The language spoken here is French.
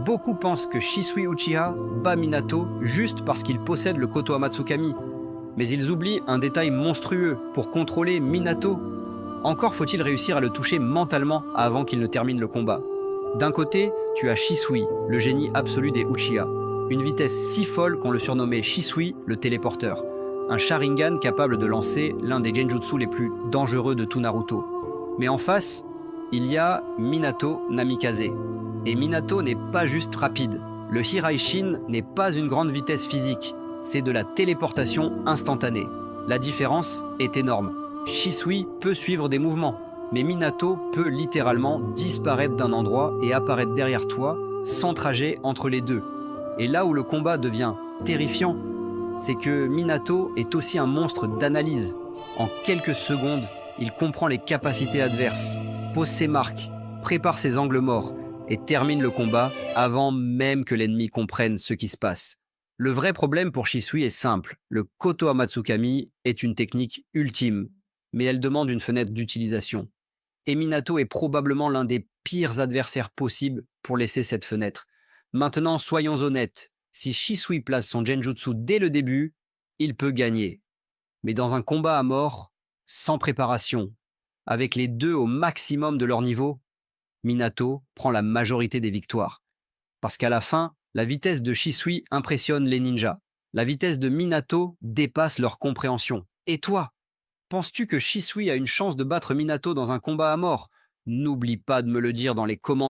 Beaucoup pensent que Shisui Uchiha bat Minato juste parce qu'il possède le Koto Amatsukami. Mais ils oublient un détail monstrueux pour contrôler Minato. Encore faut-il réussir à le toucher mentalement avant qu'il ne termine le combat. D'un côté, tu as Shisui, le génie absolu des Uchiha. Une vitesse si folle qu'on le surnommait Shisui, le téléporteur. Un Sharingan capable de lancer l'un des genjutsu les plus dangereux de tout Naruto. Mais en face, il y a Minato Namikaze. Et Minato n'est pas juste rapide. Le Hiraishin n'est pas une grande vitesse physique. C'est de la téléportation instantanée. La différence est énorme. Shisui peut suivre des mouvements, mais Minato peut littéralement disparaître d'un endroit et apparaître derrière toi, sans trajet entre les deux. Et là où le combat devient terrifiant, c'est que Minato est aussi un monstre d'analyse. En quelques secondes, il comprend les capacités adverses, pose ses marques, prépare ses angles morts et termine le combat avant même que l'ennemi comprenne ce qui se passe. Le vrai problème pour Shisui est simple. Le Koto Amatsukami est une technique ultime, mais elle demande une fenêtre d'utilisation. Et Minato est probablement l'un des pires adversaires possibles pour laisser cette fenêtre. Maintenant, soyons honnêtes, si Shisui place son genjutsu dès le début, il peut gagner. Mais dans un combat à mort, sans préparation, avec les deux au maximum de leur niveau, Minato prend la majorité des victoires. Parce qu'à la fin, la vitesse de Shisui impressionne les ninjas. La vitesse de Minato dépasse leur compréhension. Et toi, penses-tu que Shisui a une chance de battre Minato dans un combat à mort? N'oublie pas de me le dire dans les commentaires.